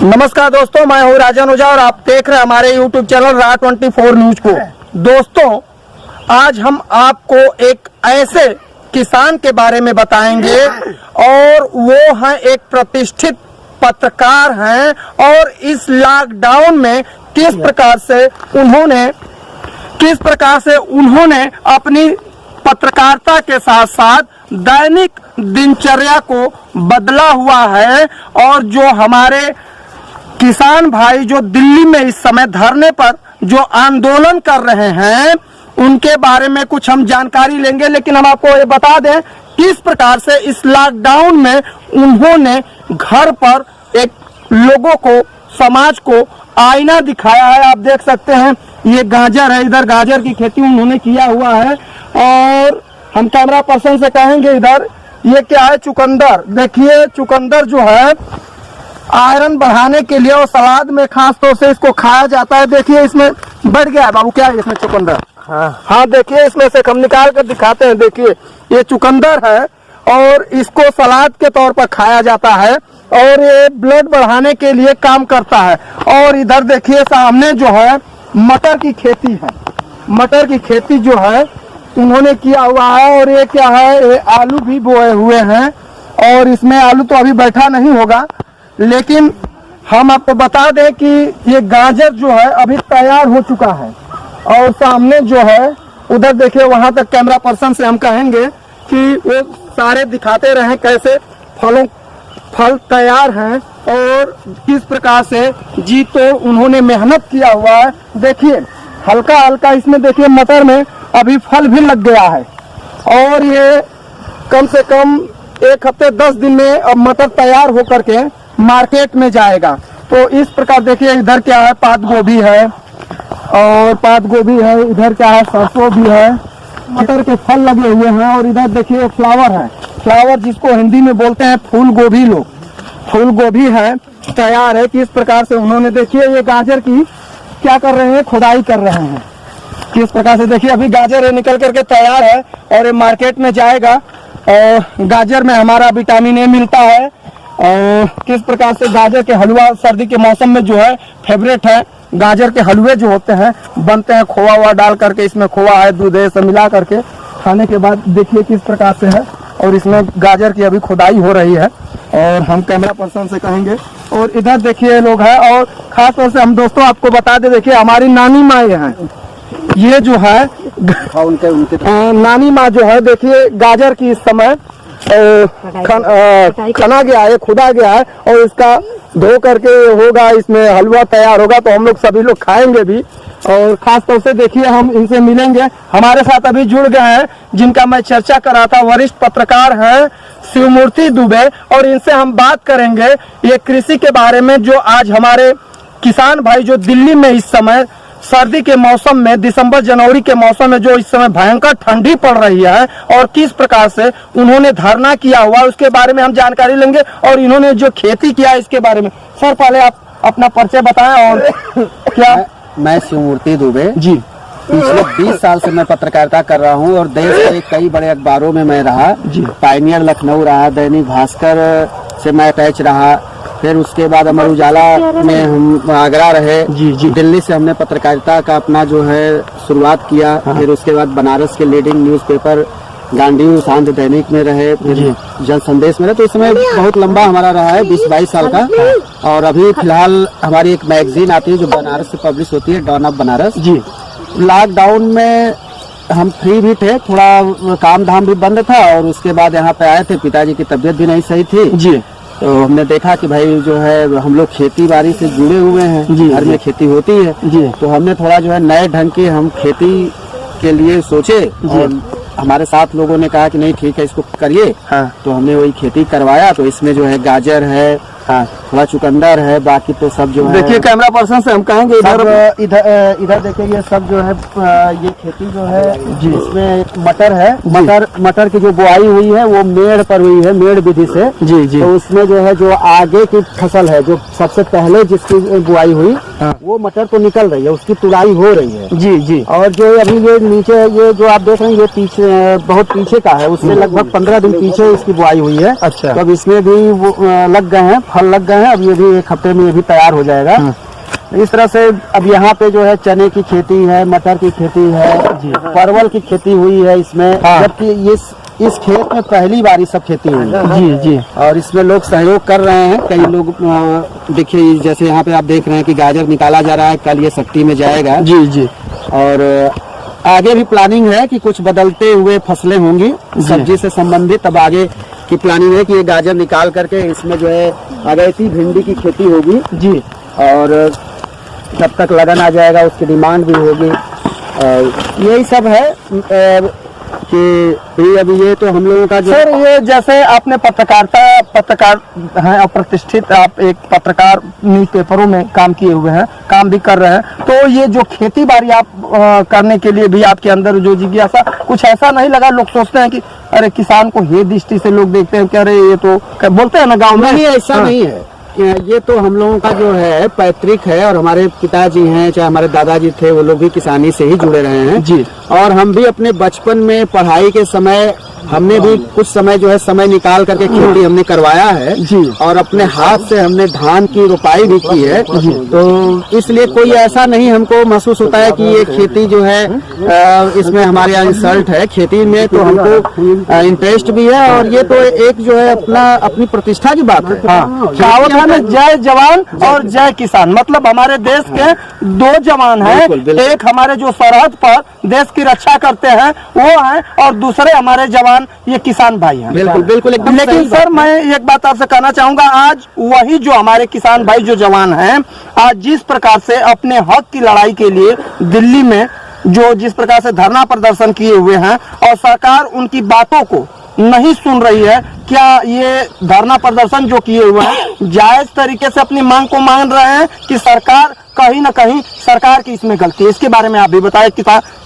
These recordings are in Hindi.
नमस्कार दोस्तों, मैं हूँ राजन ओझा और आप देख रहे हैं हमारे YouTube चैनल Ra24 न्यूज को। दोस्तों, आज हम आपको एक ऐसे किसान के बारे में बताएंगे और वो हैं एक प्रतिष्ठित पत्रकार हैं और इस लॉकडाउन में किस प्रकार से उन्होंने अपनी पत्रकारिता के साथ साथ दैनिक दिनचर्या को बदला हुआ है और जो हमारे किसान भाई जो दिल्ली में इस समय धरने पर जो आंदोलन कर रहे हैं उनके बारे में कुछ हम जानकारी लेंगे। लेकिन हम आपको ये बता दें किस प्रकार से इस लॉकडाउन में उन्होंने घर पर एक लोगों को, समाज को आईना दिखाया है। आप देख सकते हैं ये गाजर है, इधर गाजर की खेती उन्होंने किया हुआ है और हम कैमरा पर्सन से कहेंगे इधर ये क्या है, चुकंदर। देखिए चुकंदर जो है आयरन बढ़ाने के लिए और सलाद में खास तौर से इसको खाया जाता है। देखिए इसमें बढ़ गया है बाबू, क्या है इसमें चुकंदर? हाँ देखिए इसमें से हम निकाल कर दिखाते हैं। देखिए ये चुकंदर है और इसको सलाद के तौर पर खाया जाता है और ये ब्लड बढ़ाने के लिए काम करता है। और इधर देखिए सामने जो है मटर की खेती है, मटर की खेती जो है उन्होंने किया हुआ है। और ये क्या है, ये आलू भी बोए हुए हैं और इसमें आलू तो अभी बैठा नहीं होगा, लेकिन हम आपको बता दें कि ये गाजर जो है अभी तैयार हो चुका है। और सामने जो है उधर देखिए, वहां तक कैमरा पर्सन से हम कहेंगे कि वो सारे दिखाते रहें कैसे फल तैयार हैं और किस प्रकार से जी तो उन्होंने मेहनत किया हुआ है। देखिए हल्का हल्का इसमें देखिए मटर में अभी फल भी लग गया है और ये कम से कम 1 हफ्ते 10 दिन में अब मटर तैयार होकर के मार्केट में जाएगा। तो इस प्रकार देखिए इधर क्या है, पात गोभी है और पात गोभी है, इधर क्या है, सरसों भी है, मटर के फल लगे हुए हैं। और इधर देखिए फ्लावर है, फ्लावर जिसको हिंदी में बोलते हैं फूल गोभी, लोग फूल गोभी है, तैयार है। किस प्रकार से उन्होंने देखिए ये गाजर की क्या कर रहे हैं, खुदाई कर रहे हैं। किस प्रकार से देखिए अभी गाजर निकल करके तैयार है और ये मार्केट में जाएगा। और गाजर में हमारा विटामिन ए मिलता है और किस प्रकार से गाजर के हलवा सर्दी के मौसम में जो है फेवरेट है। गाजर के हलवे जो होते हैं बनते हैं खोआ हुआ डाल करके, इसमें खोआ है, दूध है, सब मिला करके खाने के बाद देखिए किस प्रकार से है। और इसमें गाजर की अभी खुदाई हो रही है और हम कैमरा पर्सन से कहेंगे। और इधर देखिए लोग हैं और खास तौर से हम दोस्तों आपको बता दे, देखिए हमारी नानी माँ ये हैं, ये जो है नानी माँ जो है देखिए गाजर की इस समय खना गया है, खुदा गया है और इसका धो करके होगा, इसमें हलवा तैयार होगा तो हम लोग सभी लोग खाएंगे भी। और खास तौर से देखिए हम इनसे मिलेंगे, हमारे साथ अभी जुड़ गए हैं जिनका मैं चर्चा कर रहा था, वरिष्ठ पत्रकार हैं शिवमूर्ति दुबे। और इनसे हम बात करेंगे ये कृषि के बारे में, जो आज हमारे किसान भाई जो दिल्ली में इस समय सर्दी के मौसम में, दिसंबर जनवरी के मौसम में जो इस समय भयंकर ठंडी पड़ रही है और किस प्रकार से उन्होंने धरना किया हुआ उसके बारे में हम जानकारी लेंगे। और इन्होंने जो खेती किया इसके बारे में। सर पहले आप अपना परिचय बताएं। और क्या? मैं शिवमूर्ति दुबे जी, पिछले 20 साल से मैं पत्रकारिता कर रहा हूं और देश के कई बड़े अखबारों में मैं रहा जी। पायनियर लखनऊ रहा, दैनिक भास्कर से मैं अटैच रहा, फिर उसके बाद अमर उजाला में हम आगरा रहे जी। दिल्ली से हमने पत्रकारिता का अपना जो है शुरुआत किया। फिर उसके बाद बनारस के लीडिंग न्यूज़पेपर गांधी शांत दैनिक में रहे, फिर जन संदेश में रहे। तो इस समय बहुत लंबा हमारा रहा है, 20-22 साल का। और अभी फिलहाल हमारी एक मैगजीन आती है जो बनारस से पब्लिश होती है, dawn of Banaras ji. Lockdown में हम फ्री भी थे, थोड़ा काम धाम भी बंद था और उसके बाद यहाँ पे आए थे, पिताजी की तबीयत भी नहीं सही थी जी। तो हमने देखा कि भाई जो है हम लोग खेती बाड़ी से जुड़े हुए हैं जी, घर में खेती होती है जी। तो हमने थोड़ा जो है नए ढंग की हम खेती के लिए सोचे और हमारे साथ लोगों ने कहा कि नहीं ठीक है इसको करिए। तो हमने वही खेती करवाया। तो इसमें जो है गाजर है, थोड़ा चुकंदर है, बाकी तो सब जो है देखिए कैमरा पर्सन से हम कहेंगे इधर देखिए ये सब जो है ये खेती जो है जी, इसमें मटर है, मटर की जो बुआई हुई है वो मेड़ पर हुई है, मेड़ विधि से जी। तो उसमें जो है जो आगे की फसल है, जो सबसे पहले जिसकी बुआई हुई वो मटर तो निकल रही है, उसकी तुड़ाई हो रही है जी। और जो अभी ये नीचे ये जो आप देख रहे हैं ये पीछे बहुत पीछे का है, उससे लगभग 15 दिन पीछे इसकी बुआई हुई है। अच्छा, तो अब इसमें भी लग गए हैं फल लग गए हैं, अब ये भी 1 हफ्ते में ये भी तैयार हो जाएगा। इस तरह से अब यहाँ पे जो है चने की खेती है, मटर की खेती है, परवल की खेती हुई है इसमें, जबकि इस खेत में पहली बार ये सब खेती हुई है। जी जी। और इसमें लोग सहयोग कर रहे हैं, कई लोग देखिए जैसे यहाँ पे आप देख रहे हैं कि गाजर निकाला जा रहा है, कल ये सख्ती में जाएगा। जी जी। और आगे भी प्लानिंग है कि कुछ बदलते हुए फसलें होंगी सब्जी से संबंधित। अब आगे की प्लानिंग है कि ये गाजर निकाल करके इसमें जो है अगैती भिंडी की खेती होगी जी। और जब तक लगन आ जाएगा उसकी डिमांड भी होगी। यही सब है कि अभी ये तो हम लोगों का जो सर, ये जैसे आपने पत्रकार हैं और प्रतिष्ठित आप एक पत्रकार न्यूज़पेपरों में काम किए हुए हैं, काम भी कर रहे हैं, तो ये जो खेती बाड़ी आप करने के लिए भी आपके अंदर जो जिज्ञासा, कुछ ऐसा नहीं लगा? लोग सोचते हैं कि अरे किसान को हे दृष्टि से लोग देखते हैं कि अरे ये तो बोलते हैं ना गाँव में। नहीं, ऐसा नहीं है। ये तो हम लोगों का जो है पैतृक है और हमारे पिताजी हैं, चाहे हमारे दादाजी थे, वो लोग भी किसानी से ही जुड़े रहे हैं जी। और हम भी अपने बचपन में पढ़ाई के समय हमने भी कुछ समय जो है समय निकाल करके खेती हमने करवाया है जी। और अपने हाथ से हमने धान की रोपाई भी की है। तो इसलिए कोई ऐसा नहीं हमको महसूस होता है कि ये खेती जो है इसमें हमारे यहाँ इंसल्ट है। खेती में तो हमको इंटरेस्ट भी है और ये तो एक जो है अपनी प्रतिष्ठा की बात है। कहावत है ना, जय जवान और जय किसान, मतलब हमारे देश के 2 जवान हैं। एक हमारे जो सरहद पर देश की रक्षा करते हैं वो हैं और दूसरे हमारे जवान ये किसान भाई हैं। बिल्कुल बिल्कुल एकदम। लेकिन सर मैं एक बात आपसे कहना चाहूंगा, आज वही जो हमारे किसान भाई जो जवान हैं, आज जिस प्रकार से अपने हक की लड़ाई के लिए दिल्ली में जो जिस प्रकार से धरना प्रदर्शन किए हुए हैं और सरकार उनकी बातों को नहीं सुन रही है, क्या ये धरना प्रदर्शन जो किए हुए हैं जायज तरीके से अपनी मांग को मान रहे हैं कि सरकार कहीं न कहीं सरकार की इसमें गलती है? इसके बारे में आप भी बताएं।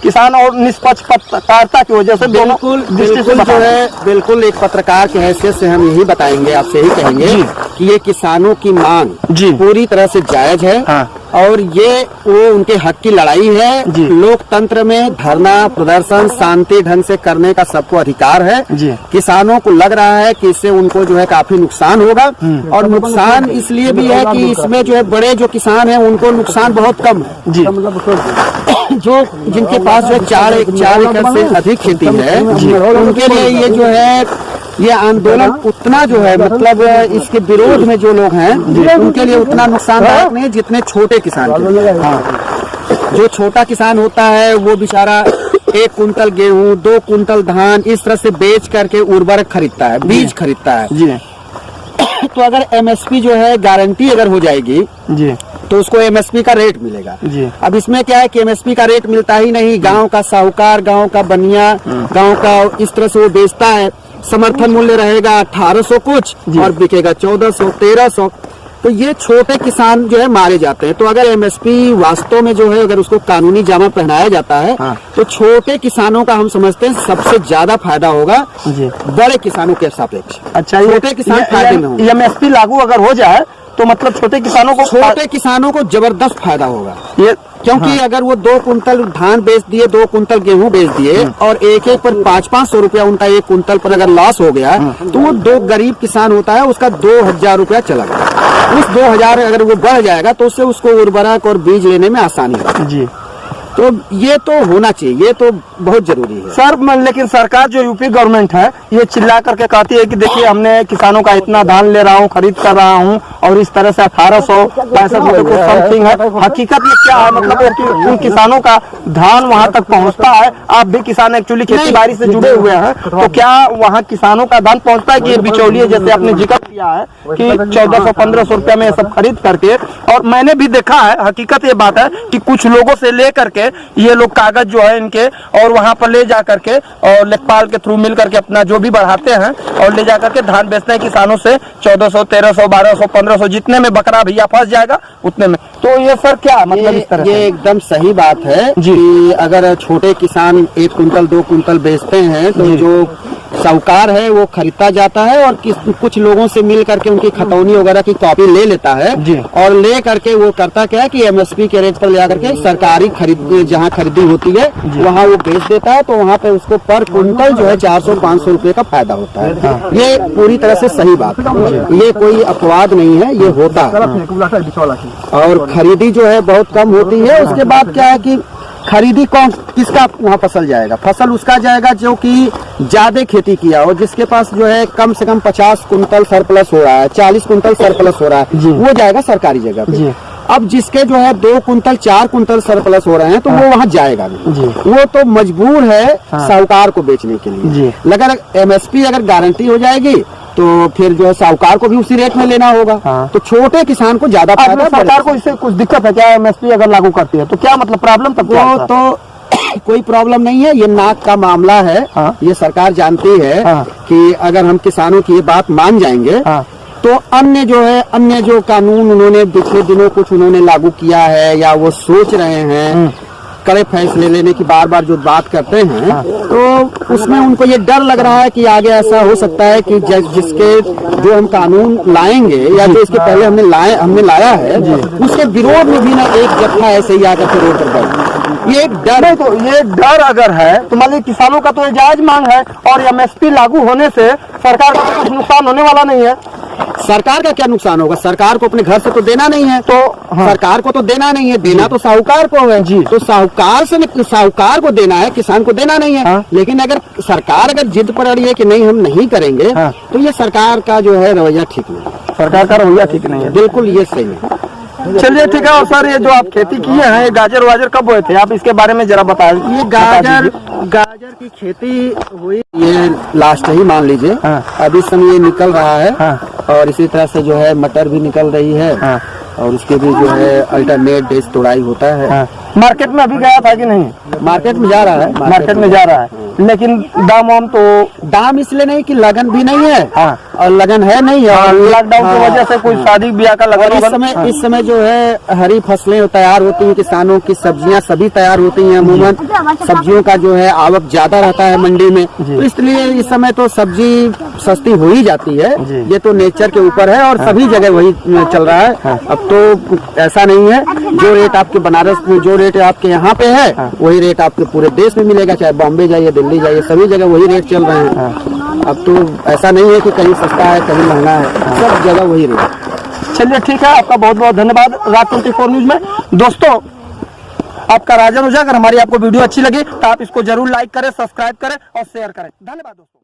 किसान और निष्पक्ष पत्रकारिता की वजह से दोनों दृष्टि से जो है बिल्कुल एक पत्रकार की हैसियत से हम यही बताएंगे, आपसे यही कहेंगे कि ये किसानों की मांग पूरी तरह से जायज है। हाँ। और ये वो उनके हक की लड़ाई है। लोकतंत्र में धरना प्रदर्शन शांति ढंग से करने का सबको अधिकार है। किसानों को लग रहा है कि इससे उनको जो है काफी नुकसान होगा और नुकसान इसलिए भी है कि इसमें जो है बड़े जो किसान हैं उनको नुकसान बहुत कम है जी। जो जिनके पास जो 4 एकड़ से अधिक खेती है उनके लिए ये जो है ये आंदोलन उतना जो है मतलब इसके विरोध में जो लोग हैं उनके लिए उतना नुकसानदायक नहीं जितने छोटे किसान हाँ। जो छोटा किसान होता है वो बेचारा 1 कुंटल गेहूं 2 कुंटल धान इस तरह से बेच करके उर्वरक खरीदता है, बीज खरीदता है जी। तो अगर एमएसपी जो है गारंटी अगर हो जाएगी जी तो उसको एमएसपी का रेट मिलेगा जी। अब इसमें क्या है कि एमएसपी का रेट मिलता ही नहीं, गांव का साहूकार गांव का बनिया गांव का इस तरह से वो बेचता है। समर्थन मूल्य रहेगा 1800 कुछ और बिकेगा 1400 1300। तो ये छोटे किसान जो है मारे जाते हैं। तो अगर एमएसपी वास्तव में जो है अगर उसको कानूनी जामा पहनाया जाता है हाँ। तो छोटे किसानों का हम समझते हैं सबसे ज्यादा फायदा होगा बड़े किसानों के सापेक्ष। अच्छा, छोटे किसान फायदे में होंगे। एमएसपी लागू अगर हो जाए तो मतलब छोटे किसानों को जबरदस्त फायदा होगा ये, क्योंकि हाँ। अगर वो 2 कुंटल धान बेच दिए 2 कुंटल गेहूं बेच दिए और एक पर 500-500 रुपया उनका 1 कुंटल पर अगर लॉस हो गया तो वो 2 गरीब किसान होता है उसका 2000 रुपया चला गया। उस 2000 अगर वो बढ़ जाएगा तो उससे उसको उर्वरक और बीज लेने में आसानी होगी जी। तो ये तो होना चाहिए, ये तो बहुत जरूरी है सर। लेकिन सरकार जो यूपी गवर्नमेंट है ये चिल्ला करके कहती है कि देखिए हमने किसानों का इतना धान ले रहा हूँ खरीद कर रहा हूँ और इस तरह से 1865 रुपए समथिंग है। हकीकत में क्या है, मतलब उन किसानों का धान वहाँ तक पहुँचता है? आप भी किसान एक्चुअली खेती बाड़ी से जुड़े हुए हैं तो क्या वहाँ किसानों का धान पहुँचता है कि ये बिचौलिए जैसे आपने जिक्र किया है कि 1400-1500 रुपया में सब खरीद करके? और मैंने भी देखा है, हकीकत ये बात है कि कुछ लोगों से ले करके ये लोग कागज जो है इनके और वहां पर ले जा करके और लेखपाल के थ्रू मिल करके अपना जो भी बढ़ाते हैं और ले जा करके धान बेचते हैं किसानों से 1400, 1300, 1200, 1500 जितने में बकरा भैया फंस जाएगा उतने में। तो ये सर क्या मतलब इस तरह ये एकदम सही बात है जी। कि अगर छोटे किसान 1 कुंटल 2 कुंटल बेचते हैं तो जो साहूकार है वो खरीदता जाता है और कुछ लोगों से मिल करके उनकी खतौनी वगैरह की कॉपी ले लेता है जी। और ले करके वो करता क्या है कि एमएसपी के रेट पर ले आकर के सरकारी खरीद जहाँ खरीदी होती है वहाँ वो बेच देता है, तो वहाँ पे उसको पर कुंटल जो है 400-500 रुपए का फायदा होता है। ये पूरी तरह से सही बात है, ये कोई अपवाद नहीं है, ये होता है। और खरीदी जो है बहुत कम होती है। उसके बाद क्या है कि खरीदी कौन किसका वहाँ फसल जाएगा, फसल उसका जाएगा जो कि ज्यादा खेती किया हो, जिसके पास जो है कम से कम 50 कुंटल सरप्लस हो रहा है, 40 कुंटल सरप्लस हो रहा है, वो जाएगा सरकारी जगह पे। अब जिसके जो है 2 कुंटल 4 कुंटल सरप्लस हो रहे हैं तो वो वहाँ जाएगा नहीं, वो तो मजबूर है साहूकार को बेचने के लिए। अगर एमएसपी अगर गारंटी हो जाएगी तो फिर जो है साहूकार को भी उसी रेट में लेना होगा। तो छोटे किसान को ज्यादा फायदा। सरकार को इससे कुछ दिक्कत है क्या? एमएसपी अगर लागू करती है तो क्या मतलब प्रॉब्लम तब क्या वो तो कोई प्रॉब्लम नहीं है, ये नाक का मामला है। ये सरकार जानती है कि अगर हम किसानों की ये बात मान जाएंगे तो अन्य जो कानून उन्होंने पिछले दिनों कुछ उन्होंने लागू किया है या वो सोच रहे हैं कड़े फैसले लेने की बार बार जो बात करते हैं, तो उसमें उनको ये डर लग रहा है कि आगे ऐसा हो सकता है कि जिसके जो हम कानून लाएंगे या जो इसके पहले हमने लाया है उसके विरोध में भी ना एक जत्था ऐसे ही आकर के रोड पर बैठ। ये एक डर है। तो ये डर अगर है तो मान लीजिए किसानों का तो ये जायज मांग है और एमएसपी लागू होने से सरकार का तो कुछ नुकसान होने वाला नहीं है। सरकार का क्या नुकसान होगा? सरकार को अपने घर से तो देना नहीं है, तो सरकार को तो देना नहीं है, देना तो साहूकार को है जी। तो साहूकार को देना है, किसान को देना नहीं है। लेकिन अगर सरकार जिद पर अड़ी है कि नहीं हम नहीं करेंगे तो ये सरकार का जो है रवैया ठीक नहीं है, सरकार का रवैया ठीक नहीं है, बिल्कुल ये सही है। चलिए ठीक है। और सर ये जो आप खेती किए हैं ये गाजर वाजर कब हुए थे, आप इसके बारे में जरा बताएं। ये गाजर की खेती हुई ये लास्ट ही मान लीजिए, अभी समय ये निकल रहा है और इसी तरह से जो है मटर भी निकल रही है और उसके भी जो है अल्टरनेट डेज तोड़ाई होता है। मार्केट में अभी गया था कि नहीं? मार्केट में जा रहा है, मार्केट में जा रहा है, लेकिन दाम इसलिए नहीं कि लगन भी नहीं है और लगन है नहीं है, और लॉकडाउन की वजह से कोई शादी ब्याह का लगन। इस समय जो है हरी फसलें तैयार होती हैं, किसानों की सब्जियां सभी तैयार होती हैं। अमूमन सब्जियों का जो है आवक ज्यादा रहता है मंडी में, तो इसलिए इस समय तो सब्जी सस्ती हो ही जाती है। ये तो नेचर के ऊपर है और सभी जगह वही चल रहा है। अब तो ऐसा नहीं है, जो रेट आपके बनारस में जो रेट आपके यहाँ पे है वही रेट आपके पूरे देश में मिलेगा, चाहे बॉम्बे जाइए दिल्ली जाइए सभी जगह वही रेट चल रहे हैं। अब तो ऐसा नहीं है कि कहीं सस्ता है कहीं महंगा है, सब जगह वही रेट। चलिए ठीक है, आपका बहुत बहुत धन्यवाद राज 24 न्यूज में। दोस्तों आपका राजन ओझा, अगर हमारी आपको वीडियो अच्छी लगी तो आप इसको जरूर लाइक करें, सब्सक्राइब करें और शेयर करें। धन्यवाद दोस्तों।